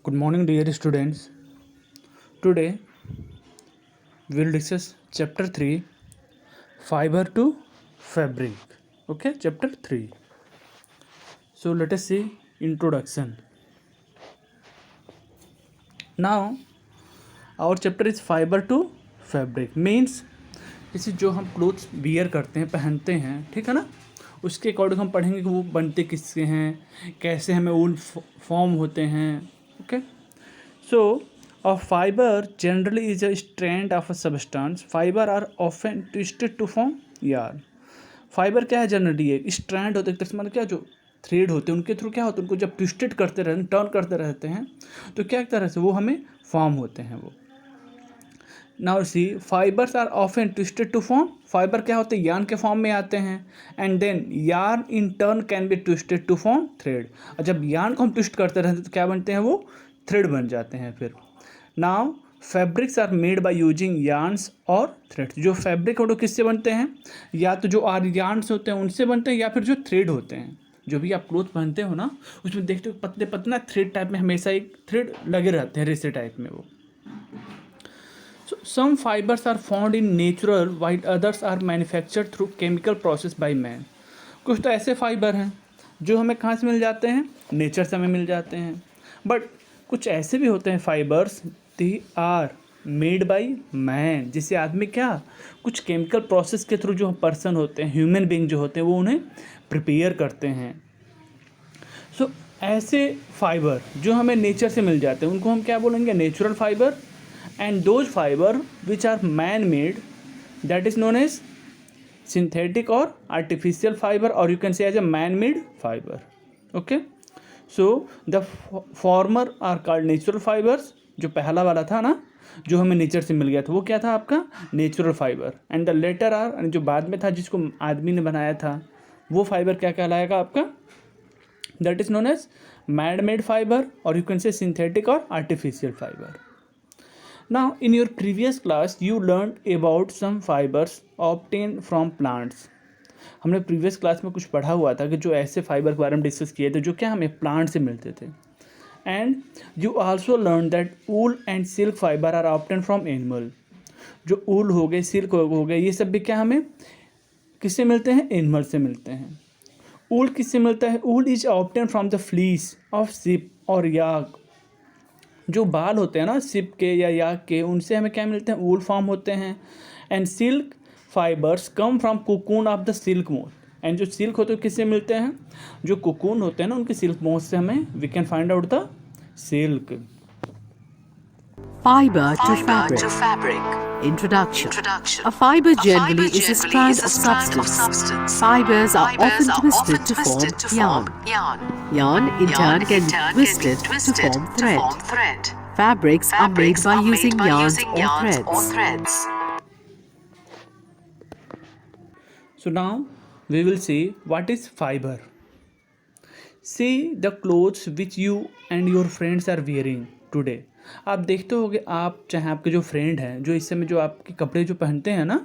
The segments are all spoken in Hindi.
Good morning, dear students. Today we will discuss chapter 3 Fiber to Fabric. Okay, chapter 3. So let us see introduction. Now our chapter is Fiber to Fabric means किसी जो हम क्लोथ्स वियर करते हैं, पहनते हैं, ठीक है ना, उसके अकॉर्डिंग हम पढ़ेंगे कि वो बनते किससे हैं, कैसे हमें ऊल फॉर्म होते हैं. Okay, so a fiber generally is a strand of a substance. Fiber are often twisted to form yarn. Fibre क्या है? जनरली एक स्ट्रैंड होते हैं, मतलब क्या, जो थ्रेड होते हैं उनके थ्रू क्या होता है, उनको जब ट्विस्टेड करते रहते हैं, टर्न करते रहते हैं, तो क्या एक तरह से वो हमें फॉर्म होते हैं. वो now see fibres are often twisted to form. Fibre क्या होते हैं? यार्न के फॉर्म में आते हैं. And then yarn in turn can be twisted to form thread. और जब यार्न को हम ट्विस्ट करते रहते हैं तो क्या बनते हैं? वो थ्रेड बन जाते हैं. फिर now fabrics are made by using yarns और थ्रेड्स. जो फैब्रिक हो तो किससे बनते हैं? या तो जो यार्न्स होते हैं उनसे बनते हैं, या फिर जो थ्रेड होते हैं. जो भी आप क्लोथ पहनते हो ना, उसमें देखते हो पतले पतला थ्रेड टाइप में हमेशा एक थ्रेड लगे रहते हैं, रेसे टाइप में वो. So some fibers are found in natural while others are manufactured through chemical process by man. कुछ तो ऐसे फाइबर हैं जो हमें कहाँ से मिल जाते हैं? नेचर से हमें मिल जाते हैं. बट कुछ ऐसे भी होते हैं fibres, they are made by man, जिसे आदमी क्या कुछ केमिकल प्रोसेस के थ्रू जो पर्सन होते हैं, ह्यूमन बीइंग जो होते हैं, वो उन्हें प्रिपेयर करते हैं. सो ऐसे फाइबर जो हमें नेचर से मिल जाते हैं उनको हम क्या बोलेंगे? Natural fibre. And those fiber which are man-made, that is known as synthetic or artificial fiber, or you can say as a man-made fiber. Okay, so the former are called natural fibers. जो पहला वाला था ना, जो हमें नेचर से मिल गया था, वो क्या था आपका? Natural fibre. And the latter are, जो बाद में था जिसको आदमी ने बनाया था, वो फाइबर क्या कहलाएगा आपका? That is known as man-made fiber, or you can say synthetic or artificial fiber. Now, in your previous class, you learned about some fibers obtained from plants. हमने प्रीवियस क्लास में कुछ पढ़ा हुआ था कि जो ऐसे फाइबर के बारे में डिस्कस किए थे जो क्या हमें प्लांट से मिलते थे. And you also learn that wool and silk fibre are obtain from animal. जो ऊल हो गए, सिल्क हो गए, ये सब भी क्या हमें किससे मिलते हैं? एनिमल से मिलते हैं. ऊल किससे मिलता है? Wool is obtain from the fleece of sheep और याक. जो बाल होते हैं ना शिप के या याक के, उनसे हमें क्या मिलते हैं? ऊल फॉर्म होते हैं. And silk fibres come from cocoon of the silk moth. And जो सिल्क होते हैं किससे मिलते हैं? जो कोकून होते हैं ना, उनके सिल्क मोथ से हमें we can find out the silk. Fiber to fabric. Introduction. A fiber generally is a strand of substance. Fibers are often twisted to form yarn. Yarn in turn can be twisted to form thread. Fabrics are made by using yarns or threads. So now we will see what is fiber. See the clothes which you and your friends are wearing today. आप देखते होगे, आप चाहे आपके जो फ्रेंड हैं, जो इस समय जो आपके कपड़े जो पहनते हैं ना,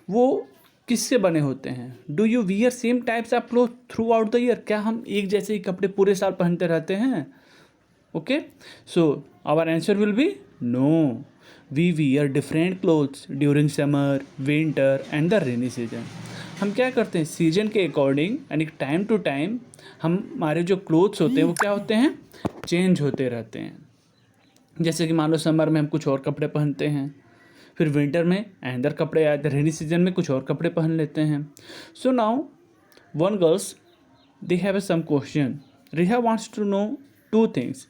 वो किससे बने होते हैं? Do you wear same types of cloth through out the year? क्या हम एक जैसे ही कपड़े पूरे साल पहनते रहते हैं? Okay, so our answer will be no. We wear different clothes during summer, winter and the rainy season. हम क्या करते हैं? सीजन के अकॉर्डिंग यानी टाइम टू टाइम हमारे जो क्लोथ्स होते हैं वो क्या होते हैं? चेंज होते रहते हैं. जैसे कि मान लो समर में हम कुछ और कपड़े पहनते हैं, फिर विंटर में अदर कपड़े आते हैं, रेनी सीजन में कुछ और कपड़े पहन लेते हैं. So now one girls they have some question. Riha wants to know two things.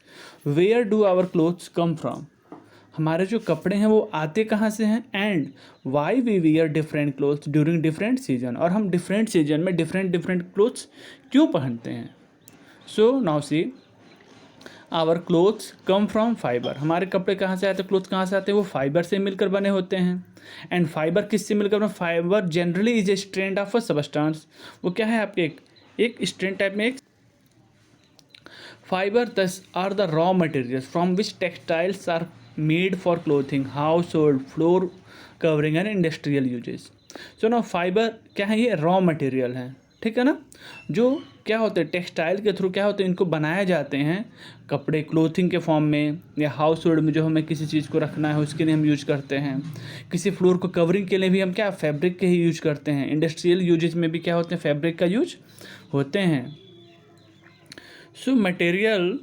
Where do our clothes come from? हमारे जो कपड़े हैं वो आते कहाँ से हैं? And why we wear different clothes during different season. और हम डिफरेंट सीजन में डिफरेंट क्लोथ्स क्यों पहनते हैं? So now see our clothes come from fibre. हमारे कपड़े कहाँ से आते हैं? क्लोथ कहाँ से आते हैं? वो फाइबर से मिलकर बने होते हैं. एंड फाइबर किससे मिलकर? Fibre generally is a strand of a substance. वो क्या है आपके? एक स्ट्रैंड टाइप में एक fibre. These are the raw materials from which textiles are made for clothing, household, floor covering and industrial uses. So no fibre क्या है? ये रॉ मटेरियल है, ठीक है ना। जो क्या होते हैं टेक्सटाइल के थ्रू क्या होते हैं इनको बनाए जाते हैं कपड़े क्लोथिंग के फॉर्म में, या हाउस होल्ड में जो हमें किसी चीज़ को रखना है उसके लिए हम यूज करते हैं। किसी फ्लोर को कवरिंग के लिए भी हम क्या फैब्रिक के ही यूज करते हैं। इंडस्ट्रियल यूजेज में भी क्या होते हैं फैब्रिक का यूज होते हैं। So material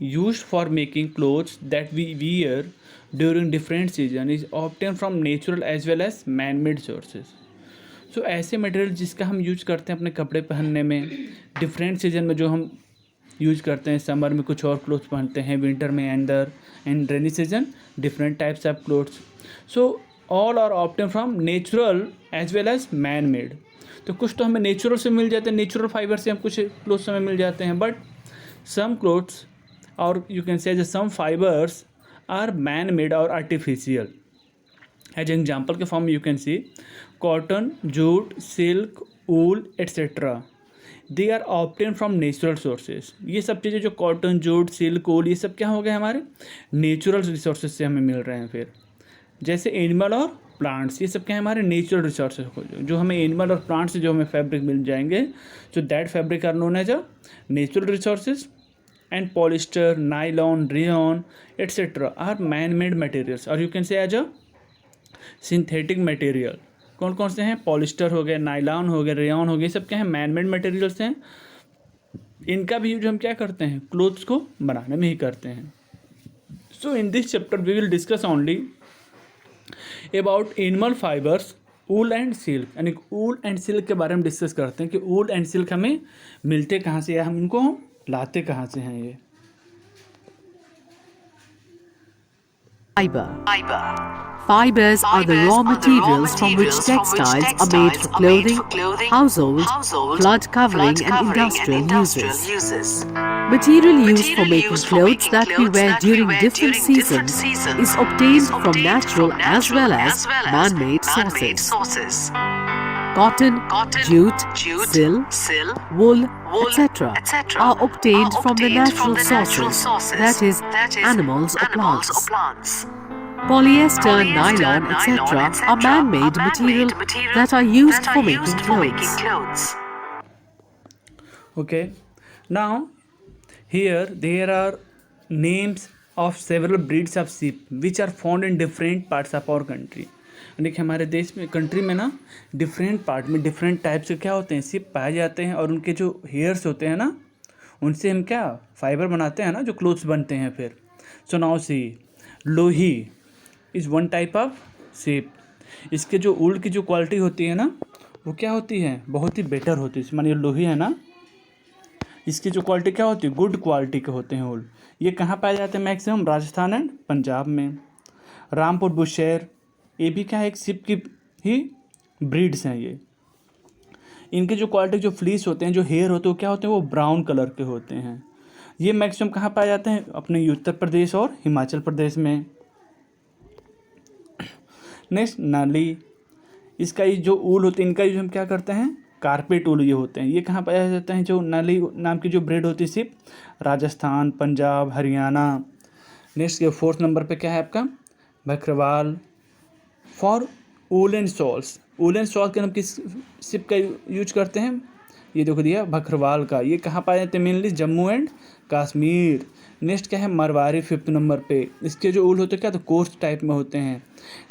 used for making clothes that we wear during different season is obtained from natural as well as man-made sources. So ऐसे मटेरियल जिसका हम यूज करते हैं अपने कपड़े पहनने में डिफरेंट सीजन में, जो हम यूज करते हैं समर में कुछ और क्लोथ्स पहनते हैं, विंटर में अंदर, and rainy season different types of clothes. So all are obtain from natural as well as man made. तो कुछ तो हमें नेचुरल से मिल जाते हैं, नेचुरल फाइबर से हम कुछ क्लोथ्स हमें मिल जाते हैं, but some clothes or you can say that some fibers are man-made or artificial. As an example के form में you can see cotton, jute, silk, wool, etc. They are obtained from natural sources. ये सब चीज़ें जो cotton, jute, silk, wool ये सब क्या हो गए हमारे नेचुरल रिसोर्सेज से हमें मिल रहे हैं। फिर जैसे एनिमल और प्लांट्स ये सब क्या है हमारे नेचुरल रिसोर्सेज को, जो हमें एनिमल और प्लांट्स से जो हमें फैब्रिक मिल जाएंगे, so that fabric are known as a natural resources. And polyester, nylon, rayon, etc. are man-made materials, or you can say as a synthetic material. कौन कौन से हैं पॉलिस्टर हो गए, नाइलॉन हो गए, रेयन हो गए, सब क्या है मैन मेड मटेरियल्स हैं। इनका भी यूज हम क्या करते हैं क्लोथ्स को बनाने में ही करते हैं। So in this chapter we will discuss only about animal fibres, wool and silk. यानी वूल एंड सिल्क के बारे में डिस्कस करते हैं कि वूल एंड सिल्क हमें मिलते कहाँ से या हम इनको लाते कहाँ से हैं ये। Fiber. Fibers are the raw materials from which textiles are made for clothing, household, flood covering and industrial uses. Material used for making clothes that we wear during different seasons is obtained from natural as well as man-made sources. Cotton, jute, silk, wool, etc. are obtained from the natural sources, that is, animals or plants. Polyester, nylon, etc. are man-made material that are used for making clothes. Okay, now here there are names of several breeds of sheep which are found in different parts of our country. देखिए हमारे देश में कंट्री में ना डिफरेंट पार्ट में डिफरेंट टाइप्स के क्या होते हैं शिप पाए जाते हैं, और उनके जो हेयर्स होते हैं ना उनसे हम क्या फाइबर बनाते हैं ना जो क्लोथ्स बनते हैं फिर। सो now C Lohi is one type of ship. इसके जो ऊल की जो क्वालिटी होती है ना वो क्या होती है बहुत ही बेटर होती है। मानिए लोही है ना, इसकी जो क्वालिटी क्या होती है गुड क्वालिटी के होते हैं ऊल। ये कहाँ पाए जाते हैं मैक्सिमम राजस्थान एंड पंजाब में। रामपुर बुशेर ये भी क्या है एक शिप की ही ब्रीड्स हैं ये। इनके जो क्वालिटी जो फ्लीस होते हैं जो हेयर होते हैं वो क्या होते हैं वो ब्राउन कलर के होते हैं। ये मैक्सिमम कहाँ पाए जाते हैं अपने उत्तर प्रदेश और हिमाचल प्रदेश में। नेक्स्ट नाली, इसका ये जो ऊल होते हैं इनका यूज हम क्या करते हैं कारपेट ऊल ये होते हैं। ये कहाँ पाया जाता है जो नाली नाम की जो ब्रीड होती है शिप राजस्थान, पंजाब, हरियाणा। नेक्स्ट ये 4th नंबर पे क्या है आपका Bakarwal. For woollen shawls, woollen shawl के हम किस शिप का यूज करते हैं ये देखो दिया बकरवाल का। ये कहाँ पाए जाते हैं mainly Jammu and Kashmir. Next क्या है मरवारी 5th नंबर पे। इसके जो ऊल होते हैं क्या तो कोर्स टाइप में होते हैं।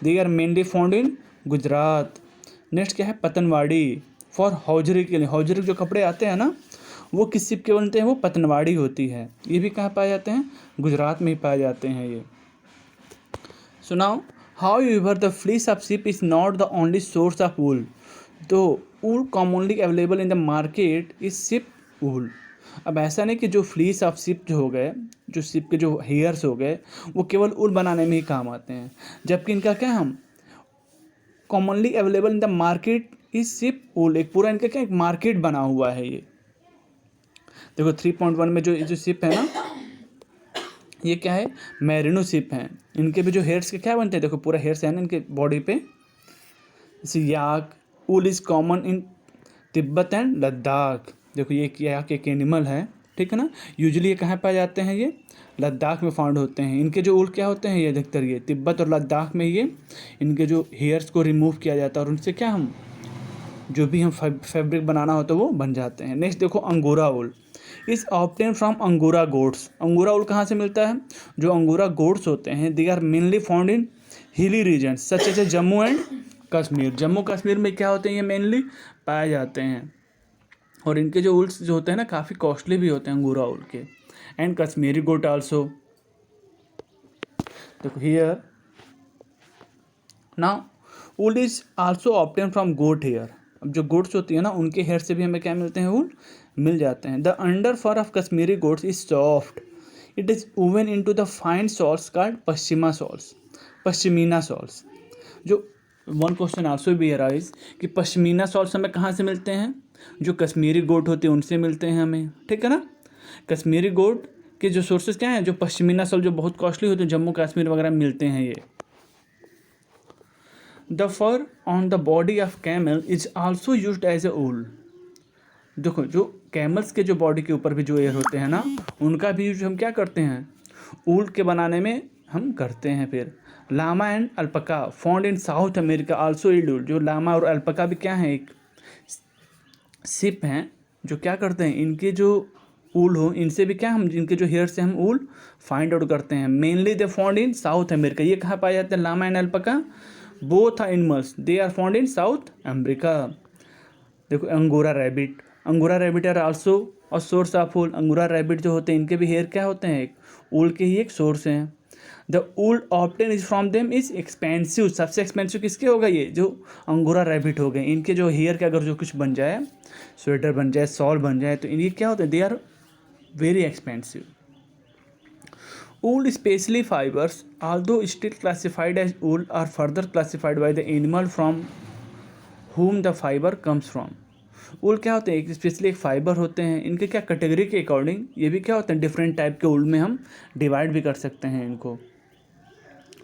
They are mainly found in Gujarat. Next क्या है पतनवाड़ी फॉर हौजरी के लिए। हौजरी जो कपड़े आते हैं ना वो किस शिप के बनते हैं वो पतनवाड़ी होती है। ये भी कहाँ पाए जाते हैं गुजरात में ही पाए जाते हैं ये। So now however the fleece of sheep is not the only source of wool, though wool commonly available in the market is sheep wool. अब ऐसा नहीं कि जो फ्लीस ऑफ शिप जो हो गए जो शिप के जो हेयर्स हो गए वो केवल ऊल बनाने में ही काम आते हैं, जबकि इनका क्या हम commonly available in the market is sheep wool. एक पूरा इनका क्या एक मार्केट बना हुआ है ये। देखो 3.1 में जो शिप है ना ये क्या है मैरिनो शिप हैं। इनके भी जो हेयर्स के क्या बनते हैं देखो पूरा हेयर्स है ना इनके बॉडी पे। जैसे yak wool is common in Tibet and Ladakh. देखो ये याक एक एनिमल है ठीक है ना। यूजुअली ये कहाँ पाए जाते हैं ये लद्दाख में फाउंड होते हैं। इनके जो ऊल क्या होते हैं ये अधिकतर ये तिब्बत और लद्दाख में ये इनके जो हेयर्स को रिमूव किया जाता है और उनसे क्या हम जो भी हम फैब्रिक बनाना होता है वो बन जाते हैं। नेक्स्ट देखो angora wool is obtain from angora goats. Angora wool कहाँ से मिलता है? जो अंगोरा गोट्स होते हैं they are mainly found in hilly region such as Jammu and Kashmir. Jammu Kashmir में क्या होते हैं ये मेनली पाए जाते हैं, और इनके जो वूल्स जो होते हैं ना काफ़ी कॉस्टली भी होते हैं अंगोरा वूल के। एंड कश्मीरी गोट आल्सो, देखो here now wool is also obtain from goat hair. अब जो गोट्स होती है ना उनके हेयर से भी हमें क्या मिलते हैं? वूल मिल जाते हैं। The under fur of Kashmiri goats is soft, it is woven into the fine shawls called pashmina shawls. जो वन क्वेश्चन आल्सो भी अराइज कि पश्मीना सॉल्स हमें कहाँ से मिलते हैं? जो कश्मीरी गोट होते हैं उनसे मिलते हैं हमें, ठीक है ना। कश्मीरी गोट के जो सोर्सेज क्या हैं? जो पश्मीना सॉल जो बहुत कॉस्टली होते हैं जम्मू कश्मीर वगैरह में मिलते हैं ये। The fur on the body of camel is also used as a wool. देखो जो कैमल्स के जो बॉडी के ऊपर भी जो एयर होते हैं ना उनका भी यूज हम क्या करते हैं? वूल के बनाने में हम करते हैं। फिर llama and alpaca found in South America also yield wool. जो लामा और अल्पका भी क्या हैं? एक सिप हैं जो क्या करते हैं? इनके जो वूल हो इनसे भी क्या हम इनके जो हेयर से हम वूल फाइंड आउट करते हैं। Mainly they found in South America. ये कहाँ पाए जाते हैं? Llama and alpaca both are animals they are found in South America. देखो angora rabbit are also a source of wool. Angora rabbit जो होते हैं इनके भी हेयर क्या होते हैं? एक वूल के ही एक सोर्स हैं। The wool obtain is from them is expensive. सबसे एक्सपेंसिव किसके होगा? ये जो अंगोरा रैबिट हो गए। इनके जो हेयर के अगर जो कुछ बन जाए, स्वेटर बन जाए, शॉल बन जाए, तो इनके क्या होते हैं? They are very expensive. Wool specially fibers, although still classified as wool, are further classified by the animal from whom the fiber comes from. वूल क्या होते हैं? एक स्पेशली एक फाइबर होते हैं। इनके क्या कैटेगरी के अकॉर्डिंग ये भी क्या होते हैं? डिफरेंट टाइप के वूल में हम डिवाइड भी कर सकते हैं इनको।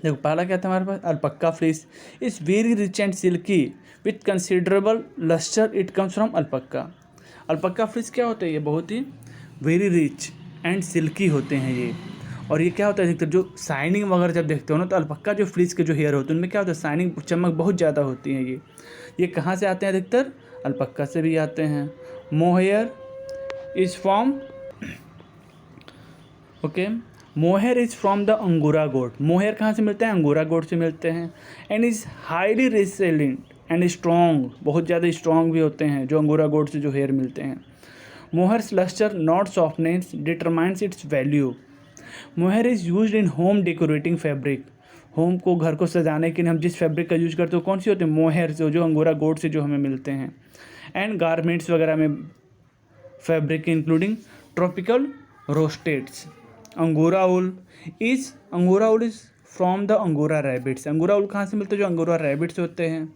देखो पहला क्या था हमारे पास? Alpaca fleece is very rich and silky with considerable lustre, it comes from alpaca. Alpaca fleece क्या होते हैं? ये बहुत ही वेरी रिच एंड सिल्की होते हैं ये। और ये क्या होता है? अधिकतर जो शाइनिंग वगैरह जब देखते हो ना तो अल्पक्का जो फ्लीस के जो हेयर होते हैं उनमें क्या होता है? शाइनिंग चमक बहुत ज़्यादा होती है। ये कहाँ से आते हैं? अधिकतर अल्पक्का से भी आते हैं। Mohair is from mohair is from the angora goat. Mohair कहाँ से मिलते हैं? अंगोरा गोट से मिलते हैं। And is highly resilient and strong, बहुत ज़्यादा स्ट्रॉन्ग भी होते हैं जो अंगोरा गोट से जो हेयर मिलते हैं। Mohair's lustre not softness determines its value. Mohair is used in home decorating fabric. Home को, घर को सजाने के लिए हम जिस फैब्रिक का यूज करते हो कौन सी होते हैं? मोहेयर जो अंगोरा गोट से जो हमें मिलते हैं। एंड गारमेंट्स वगैरह में fabric including tropical worsteds. Angora wool is from the angora rabbits. Angora wool कहाँ से मिलते हैं? जो अंगोरा रैबिट्स होते हैं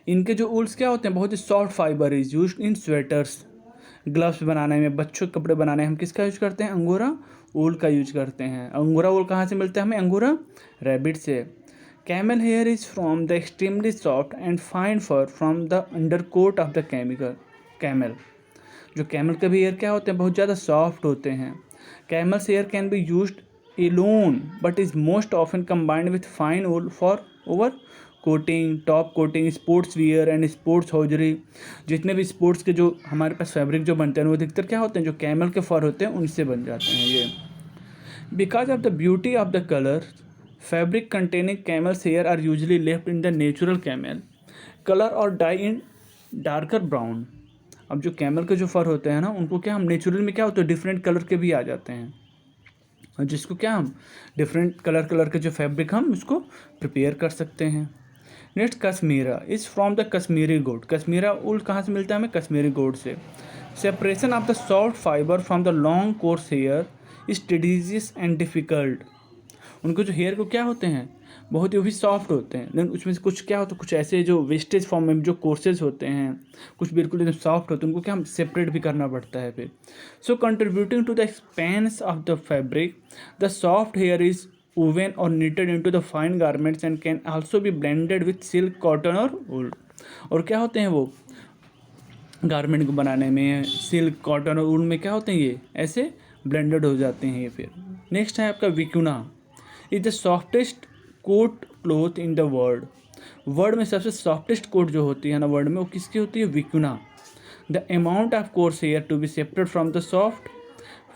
इनके जो वूल्स क्या होते हैं? बहुत ही soft fibre is used in sweaters, gloves बनाने में, बच्चों के कपड़े बनाने में हम किसका यूज करते हैं? अंगोरा वूल का यूज करते हैं। अंगोरा वूल कहाँ से मिलता है हमें? अंगोरा रैबिट से। Camel hair is from the extremely soft and fine fur from the undercoat of the camel. जो कैमल के भी हेयर क्या होते हैं? बहुत ज़्यादा सॉफ्ट होते हैं। Camel's hair can be used alone but is most often combined with fine wool for overcoating, top coating, sports wear and sports hosiery. जितने भी स्पोर्ट्स के जो हमारे पास फैब्रिक जो बनते हैं वो अधिकतर क्या होते हैं? जो कैमल के फर होते हैं उनसे बन जाते हैं ये। Because of the beauty of the colour, fabric containing camel's hair are usually left in the natural camel colour और डाई इन डार्कर ब्राउन। अब जो कैमल के जो फर होते हैं ना उनको क्या हम नेचुरल में क्या होते हैं? डिफरेंट कलर के भी आ जाते हैं, और जिसको क्या हम डिफरेंट कलर के जो फैब्रिक हम उसको प्रिपेयर कर सकते हैं। Next cashmere is from the Kashmiri goat. Cashmere wool कहाँ से मिलता है हमें? कश्मीरी गोट से। Separation of the soft fibre from the long coarse hair is tedious and difficult. उनको जो हेयर को क्या होते हैं? बहुत ही वो भी सॉफ्ट होते हैं, लेकिन उसमें से कुछ क्या होता है? कुछ ऐसे जो वेस्टेज फॉर्म में जो कोर्सेज होते हैं कुछ बिल्कुल एकदम सॉफ्ट होते हैं, उनको क्या हम सेपरेट भी करना पड़ता है फिर। So contributing to the expense of the fabric, the soft hair is woven or knitted into the fine garments and can also be blended with silk, cotton और wool। और क्या होते हैं वो गारमेंट को बनाने में सिल्क, कॉटन और वूल में क्या होते हैं? ये ऐसे ब्लेंडेड हो जाते हैं ये। फिर नेक्स्ट है आपका vicuna is the softest coat cloth in the world. Word में सबसे सॉफ्टेस्ट कोट जो होती है ना वर्ड में, वो किसकी होती है? Vicuna. The amount of coarse hair to be separate from the soft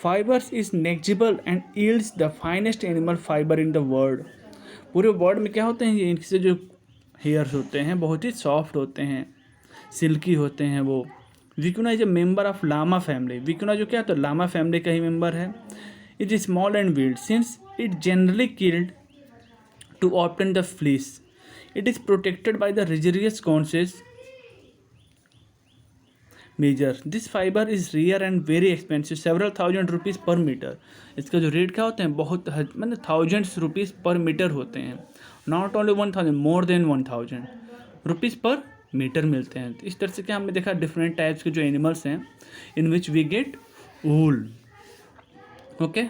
fibres is negligible and yields the finest animal fibre in the world. पूरे वर्ड में क्या होते हैं? ये इनसे जो हेयर्स होते हैं बहुत ही सॉफ्ट होते हैं, सिल्की होते हैं वो। Vicuna is a member of llama family. Vicuna जो क्या, तो लामा फैमिली का ही मेंबर है। It is small and wild since it generally killed to obtain the fleece. It is protected by the rigorous conservation measure. This fibre is rare and very expensive, several thousand rupees per metre. इसका जो रेट क्या होते हैं? बहुत मतलब थाउजेंड्स रुपीज़ पर मीटर होते हैं। Not only 1000, more than 1000 rupees per metre मिलते हैं। तो इस तरह से क्या हमने देखा डिफरेंट टाइप्स के जो एनिमल्स हैं in which we get wool. Okay.